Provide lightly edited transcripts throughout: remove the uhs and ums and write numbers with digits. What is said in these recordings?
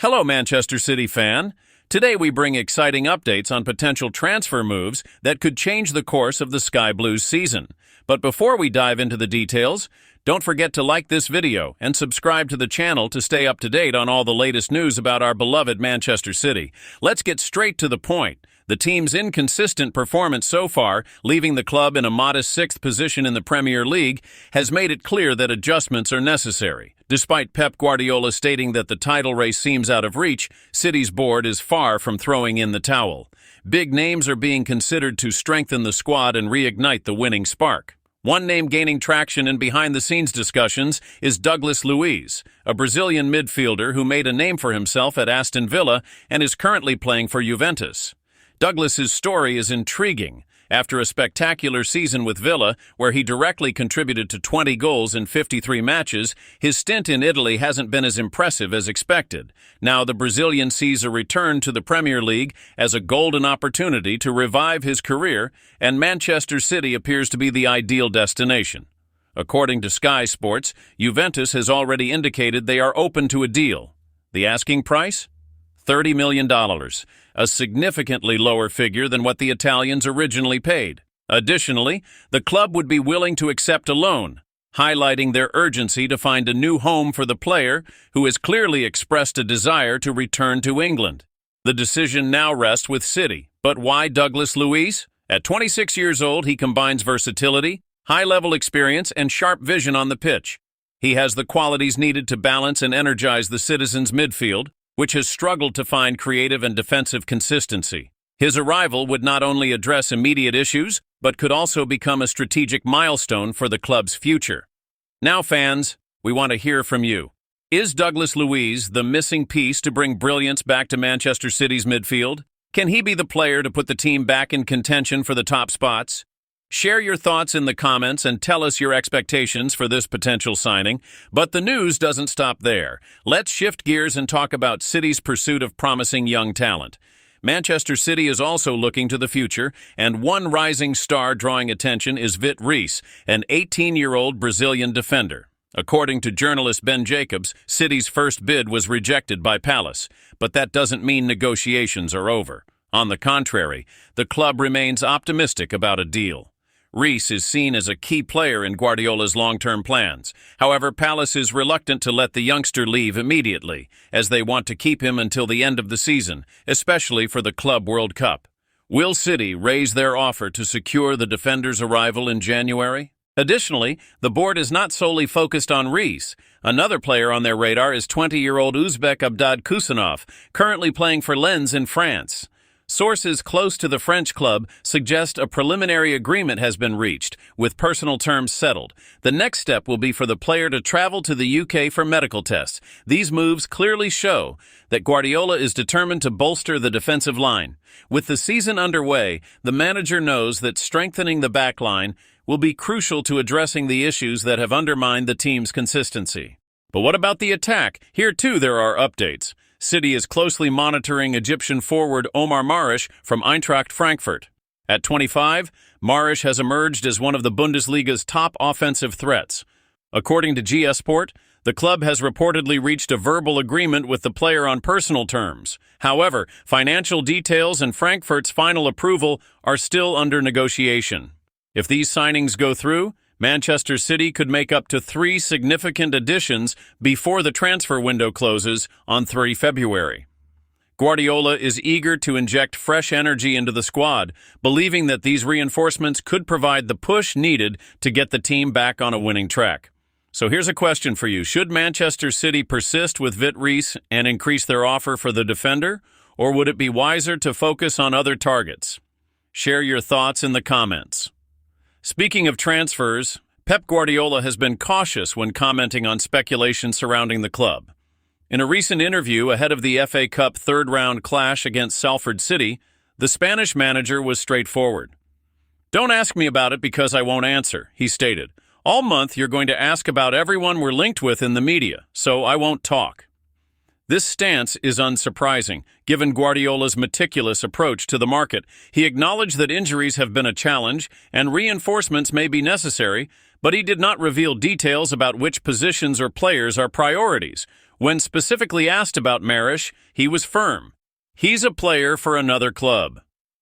Hello, Manchester City fan. Today we bring exciting updates on potential transfer moves that could change the course of the Sky Blues season. But before we dive into the details, don't forget to like this video and subscribe to the channel to stay up to date on all the latest news about our beloved Manchester City. Let's get straight to the point. The team's inconsistent performance so far, leaving the club in a modest 6th position in the Premier League, has made it clear that adjustments are necessary. Despite Pep Guardiola stating that the title race seems out of reach, City's board is far from throwing in the towel. Big names are being considered to strengthen the squad and reignite the winning spark. One name gaining traction in behind-the-scenes discussions is Douglas Luiz, a Brazilian midfielder who made a name for himself at Aston Villa and is currently playing for Juventus. Douglas's story is intriguing. After a spectacular season with Villa, where he directly contributed to 20 goals in 53 matches, his stint in Italy hasn't been as impressive as expected. Now the Brazilian sees a return to the Premier League as a golden opportunity to revive his career, and Manchester City appears to be the ideal destination. According to Sky Sports, Juventus has already indicated they are open to a deal. The asking price? $30 million, a significantly lower figure than what the Italians originally paid. Additionally, the club would be willing to accept a loan, highlighting their urgency to find a new home for the player who has clearly expressed a desire to return to England. The decision now rests with City. But why Douglas Luiz? At 26 years old, he combines versatility, high-level experience, and sharp vision on the pitch. He has the qualities needed to balance and energize the Citizens' midfield, which has struggled to find creative and defensive consistency. His arrival would not only address immediate issues, but could also become a strategic milestone for the club's future. Now, fans, we want to hear from you. Is Douglas Luiz the missing piece to bring brilliance back to Manchester City's midfield? Can he be the player to put the team back in contention for the top spots? Share your thoughts in the comments and tell us your expectations for this potential signing. But the news doesn't stop there. Let's shift gears and talk about City's pursuit of promising young talent. Manchester City is also looking to the future, and one rising star drawing attention is Vit Reece, an 18-year-old Brazilian defender. According to journalist Ben Jacobs, City's first bid was rejected by Palace, but that doesn't mean negotiations are over. On the contrary, the club remains optimistic about a deal. Reece is seen as a key player in Guardiola's long-term plans. However, Palace is reluctant to let the youngster leave immediately, as they want to keep him until the end of the season, especially for the Club World Cup. Will City raise their offer to secure the defender's arrival in January? Additionally, the board is not solely focused on Reece. Another player on their radar is 20-year-old Uzbek Abdad Kusanov, currently playing for Lens in France. Sources close to the French club suggest a preliminary agreement has been reached, with personal terms settled. The next step will be for the player to travel to the UK for medical tests. These moves clearly show that Guardiola is determined to bolster the defensive line. With the season underway, the manager knows that strengthening the back line will be crucial to addressing the issues that have undermined the team's consistency. But what about the attack? Here too there are updates. City is closely monitoring Egyptian forward Omar Marish from Eintracht Frankfurt. At 25, Marish has emerged as one of the Bundesliga's top offensive threats. According to GS Sport, the club has reportedly reached a verbal agreement with the player on personal terms. However, financial details and Frankfurt's final approval are still under negotiation. If these signings go through, Manchester City could make up to 3 significant additions before the transfer window closes on 3 February. Guardiola is eager to inject fresh energy into the squad, believing that these reinforcements could provide the push needed to get the team back on a winning track. So here's a question for you. Should Manchester City persist with Vit Reece and increase their offer for the defender, or would it be wiser to focus on other targets? Share your thoughts in the comments. Speaking of transfers, Pep Guardiola has been cautious when commenting on speculation surrounding the club. In a recent interview ahead of the FA Cup third-round clash against Salford City, the Spanish manager was straightforward. "Don't ask me about it because I won't answer," he stated. "All month you're going to ask about everyone we're linked with in the media, so I won't talk." This stance is unsurprising, given Guardiola's meticulous approach to the market. He acknowledged that injuries have been a challenge and reinforcements may be necessary, but he did not reveal details about which positions or players are priorities, When specifically asked about Marish, he was firm. He's a player for another club.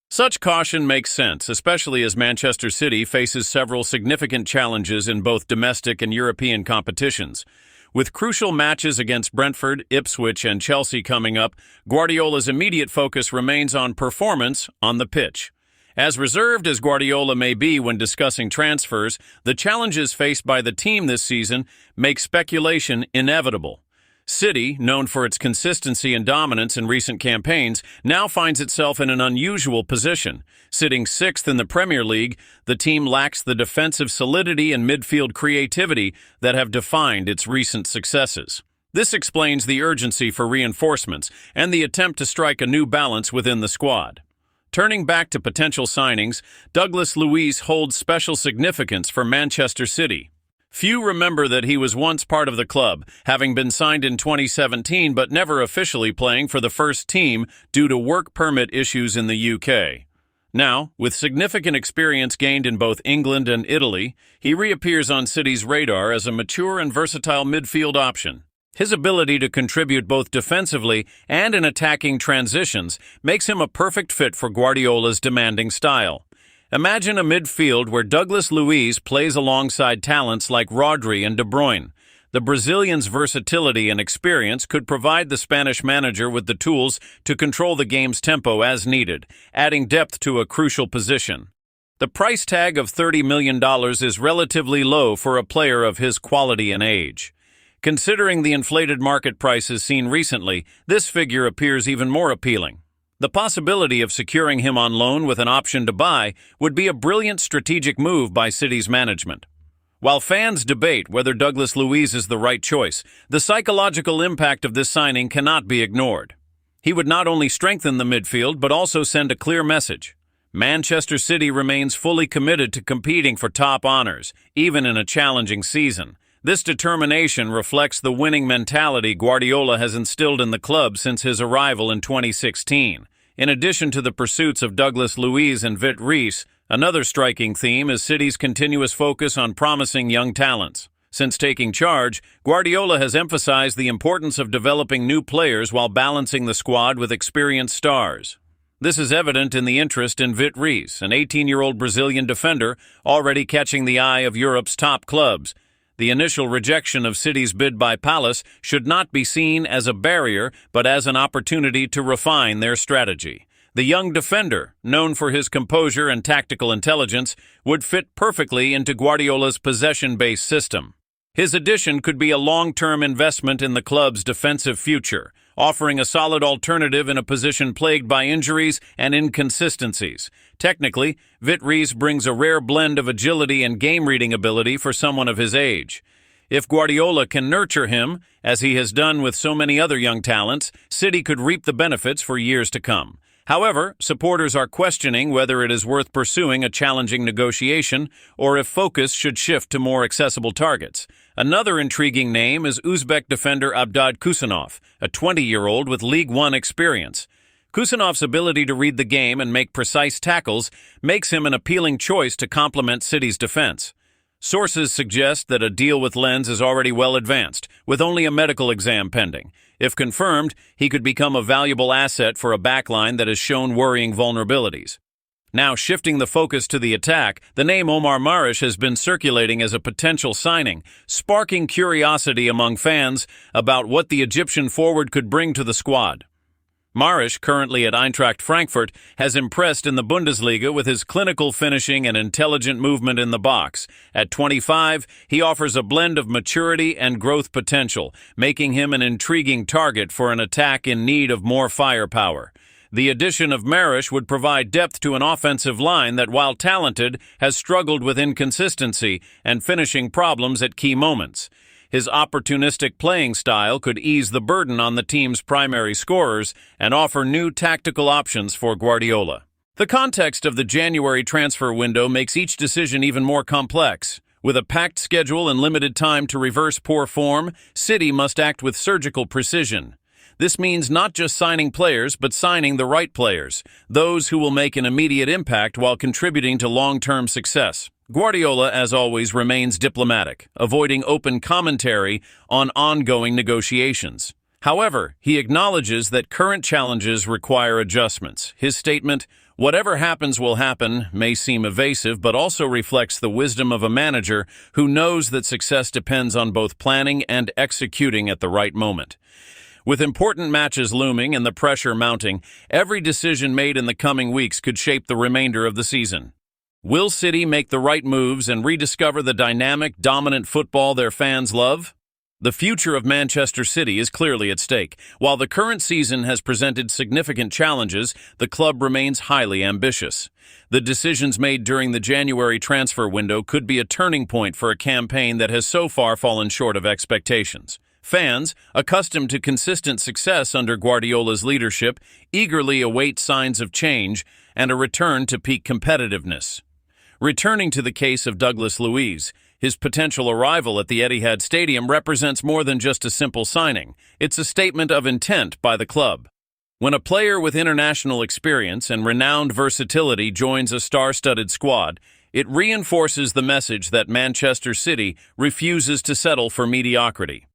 Such caution makes sense, especially as Manchester City faces several significant challenges in both domestic and European competitions. With crucial matches against Brentford, Ipswich, and Chelsea coming up, Guardiola's immediate focus remains on performance on the pitch. As reserved as Guardiola may be when discussing transfers, the challenges faced by the team this season make speculation inevitable. City, known for its consistency and dominance in recent campaigns, now finds itself in an unusual position. Sitting sixth in the Premier League, the team lacks the defensive solidity and midfield creativity that have defined its recent successes. This explains the urgency for reinforcements and the attempt to strike a new balance within the squad. Turning back to potential signings, Douglas Luiz holds special significance for Manchester City. Few remember that he was once part of the club, having been signed in 2017 but never officially playing for the first team due to work permit issues in the UK. Now, with significant experience gained in both England and Italy, he reappears on City's radar as a mature and versatile midfield option. His ability to contribute both defensively and in attacking transitions makes him a perfect fit for Guardiola's demanding style. Imagine a midfield where Douglas Luiz plays alongside talents like Rodri and De Bruyne. The Brazilian's versatility and experience could provide the Spanish manager with the tools to control the game's tempo as needed, adding depth to a crucial position. The price tag of $30 million is relatively low for a player of his quality and age. Considering the inflated market prices seen recently, this figure appears even more appealing. The possibility of securing him on loan with an option to buy would be a brilliant strategic move by City's management. While fans debate whether Douglas Luiz is the right choice, the psychological impact of this signing cannot be ignored. He would not only strengthen the midfield but also send a clear message. Manchester City remains fully committed to competing for top honors, even in a challenging season. This determination reflects the winning mentality Guardiola has instilled in the club since his arrival in 2016. In addition to the pursuits of Douglas Luiz and Vit Rees, another striking theme is City's continuous focus on promising young talents. Since taking charge, Guardiola has emphasized the importance of developing new players while balancing the squad with experienced stars. This is evident in the interest in Vit Rees, an 18-year-old Brazilian defender already catching the eye of Europe's top clubs. The initial rejection of City's bid by Palace should not be seen as a barrier, but as an opportunity to refine their strategy. The young defender, known for his composure and tactical intelligence, would fit perfectly into Guardiola's possession-based system. His addition could be a long-term investment in the club's defensive future, offering a solid alternative in a position plagued by injuries and inconsistencies. Technically, Vit Rees brings a rare blend of agility and game-reading ability for someone of his age. If Guardiola can nurture him, as he has done with so many other young talents, City could reap the benefits for years to come. However, supporters are questioning whether it is worth pursuing a challenging negotiation or if focus should shift to more accessible targets. Another intriguing name is Uzbek defender Abdad Kusanov, a 20-year-old with League One experience. Kusanov's ability to read the game and make precise tackles makes him an appealing choice to complement City's defense. Sources suggest that a deal with Lens is already well advanced, with only a medical exam pending. If confirmed, he could become a valuable asset for a backline that has shown worrying vulnerabilities. Now shifting the focus to the attack, the name Omar Marish has been circulating as a potential signing, sparking curiosity among fans about what the Egyptian forward could bring to the squad. Marish, currently at Eintracht Frankfurt, has impressed in the Bundesliga with his clinical finishing and intelligent movement in the box. At 25, he offers a blend of maturity and growth potential, making him an intriguing target for an attack in need of more firepower. The addition of Marish would provide depth to an offensive line that, while talented, has struggled with inconsistency and finishing problems at key moments. His opportunistic playing style could ease the burden on the team's primary scorers and offer new tactical options for Guardiola. The context of the January transfer window makes each decision even more complex. With a packed schedule and limited time to reverse poor form, City must act with surgical precision. This means not just signing players, but signing the right players, those who will make an immediate impact while contributing to long-term success. Guardiola, as always, remains diplomatic, avoiding open commentary on ongoing negotiations. However, he acknowledges that current challenges require adjustments. His statement, "Whatever happens will happen," may seem evasive, but also reflects the wisdom of a manager who knows that success depends on both planning and executing at the right moment. With important matches looming and the pressure mounting, every decision made in the coming weeks could shape the remainder of the season. Will City make the right moves and rediscover the dynamic, dominant football their fans love? The future of Manchester City is clearly at stake. While the current season has presented significant challenges, the club remains highly ambitious. The decisions made during the January transfer window could be a turning point for a campaign that has so far fallen short of expectations. Fans, accustomed to consistent success under Guardiola's leadership, eagerly await signs of change and a return to peak competitiveness. Returning to the case of Douglas Luiz, his potential arrival at the Etihad Stadium represents more than just a simple signing. It's a statement of intent by the club. When a player with international experience and renowned versatility joins a star-studded squad, it reinforces the message that Manchester City refuses to settle for mediocrity.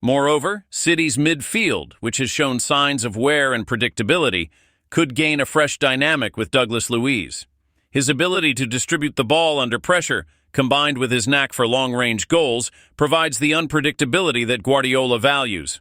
Moreover, City's midfield, which has shown signs of wear and predictability, could gain a fresh dynamic with Douglas Luiz. His ability to distribute the ball under pressure, combined with his knack for long-range goals, provides the unpredictability that Guardiola values.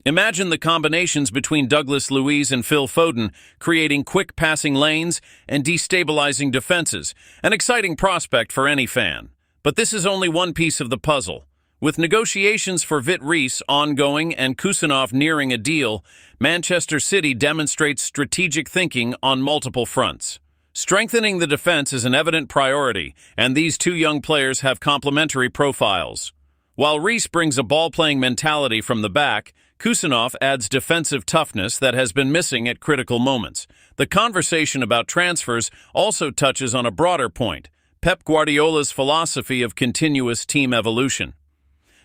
Imagine the combinations between Douglas Luiz and Phil Foden, creating quick passing lanes and destabilizing defenses, an exciting prospect for any fan. But this is only one piece of the puzzle. With negotiations for Vit Rees ongoing and Kusanov nearing a deal, Manchester City demonstrates strategic thinking on multiple fronts. Strengthening the defense is an evident priority, and these two young players have complementary profiles. While Rees brings a ball-playing mentality from the back, Kusanov adds defensive toughness that has been missing at critical moments. The conversation about transfers also touches on a broader point: Pep Guardiola's philosophy of continuous team evolution.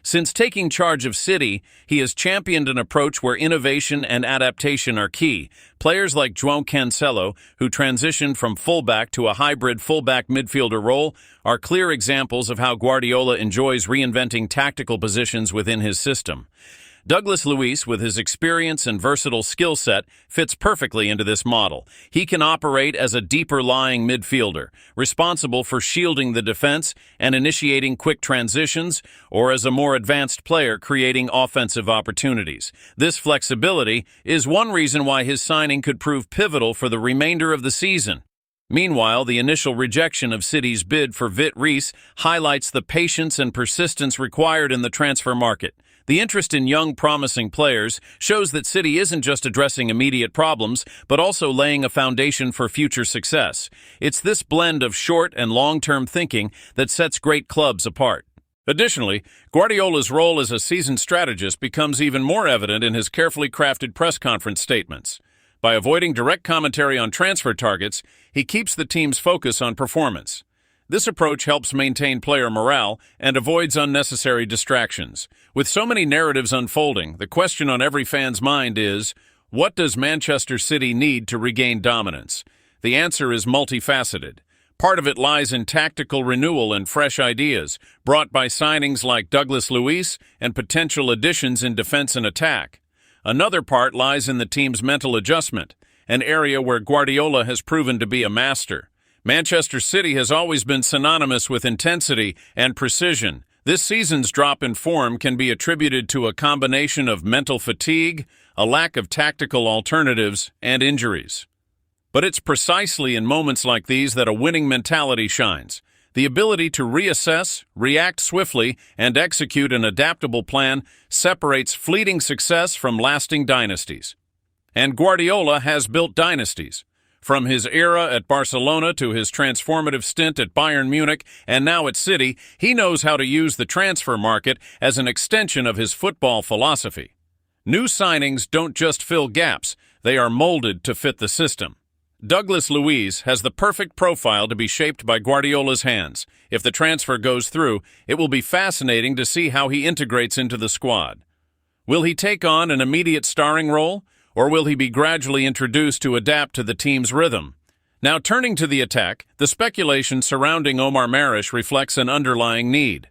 Since taking charge of City, he has championed an approach where innovation and adaptation are key. Players like João Cancelo, who transitioned from fullback to a hybrid fullback midfielder role, are clear examples of how Guardiola enjoys reinventing tactical positions within his system. Douglas Luiz, with his experience and versatile skill set, fits perfectly into this model. He can operate as a deeper-lying midfielder, responsible for shielding the defense and initiating quick transitions, or as a more advanced player creating offensive opportunities. This flexibility is one reason why his signing could prove pivotal for the remainder of the season. Meanwhile, the initial rejection of City's bid for Vit Rees highlights the patience and persistence required in the transfer market. The interest in young, promising players shows that City isn't just addressing immediate problems, but also laying a foundation for future success. It's this blend of short and long-term thinking that sets great clubs apart. Additionally, Guardiola's role as a seasoned strategist becomes even more evident in his carefully crafted press conference statements. By avoiding direct commentary on transfer targets, he keeps the team's focus on performance. This approach helps maintain player morale and avoids unnecessary distractions. With so many narratives unfolding, the question on every fan's mind is, what does Manchester City need to regain dominance? The answer is multifaceted. Part of it lies in tactical renewal and fresh ideas, brought by signings like Douglas Luiz and potential additions in defense and attack. Another part lies in the team's mental adjustment, an area where Guardiola has proven to be a master. Manchester City has always been synonymous with intensity and precision. This season's drop in form can be attributed to a combination of mental fatigue, a lack of tactical alternatives, and injuries. But it's precisely in moments like these that a winning mentality shines. The ability to reassess, react swiftly, and execute an adaptable plan separates fleeting success from lasting dynasties. And Guardiola has built dynasties. From his era at Barcelona to his transformative stint at Bayern Munich and now at City, he knows how to use the transfer market as an extension of his football philosophy. New signings don't just fill gaps, they are molded to fit the system. Douglas Luiz has the perfect profile to be shaped by Guardiola's hands. If the transfer goes through, it will be fascinating to see how he integrates into the squad. Will he take on an immediate starring role, or will he be gradually introduced to adapt to the team's rhythm? Now, turning to the attack, the speculation surrounding Omar Marish reflects an underlying need.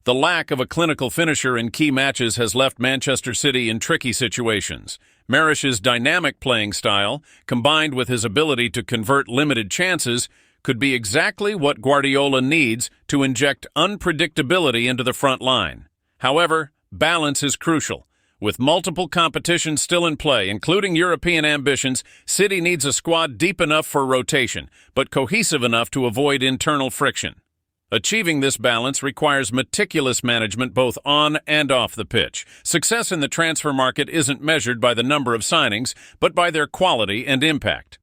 The lack of a clinical finisher in key matches has left Manchester City in tricky situations. Marish's dynamic playing style, combined with his ability to convert limited chances, could be exactly what Guardiola needs to inject unpredictability into the front line. However, balance is crucial. With multiple competitions still in play, including European ambitions, City needs a squad deep enough for rotation, but cohesive enough to avoid internal friction. Achieving this balance requires meticulous management both on and off the pitch. Success in the transfer market isn't measured by the number of signings, but by their quality and impact.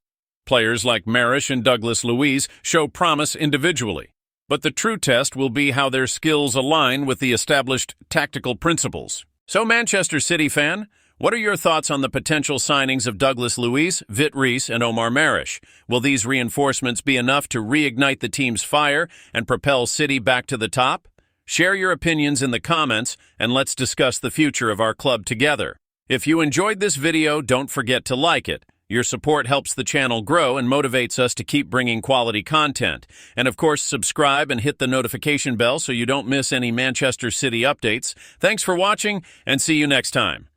Players like Marish and Douglas Luiz show promise individually, but the true test will be how their skills align with the established tactical principles. So, Manchester City fan, what are your thoughts on the potential signings of Douglas Luiz, Vit Reese, and Omar Marish? Will these reinforcements be enough to reignite the team's fire and propel City back to the top? Share your opinions in the comments, and let's discuss the future of our club together. If you enjoyed this video, don't forget to like it. Your support helps the channel grow and motivates us to keep bringing quality content. And of course, subscribe and hit the notification bell so you don't miss any Manchester City updates. Thanks for watching, and see you next time.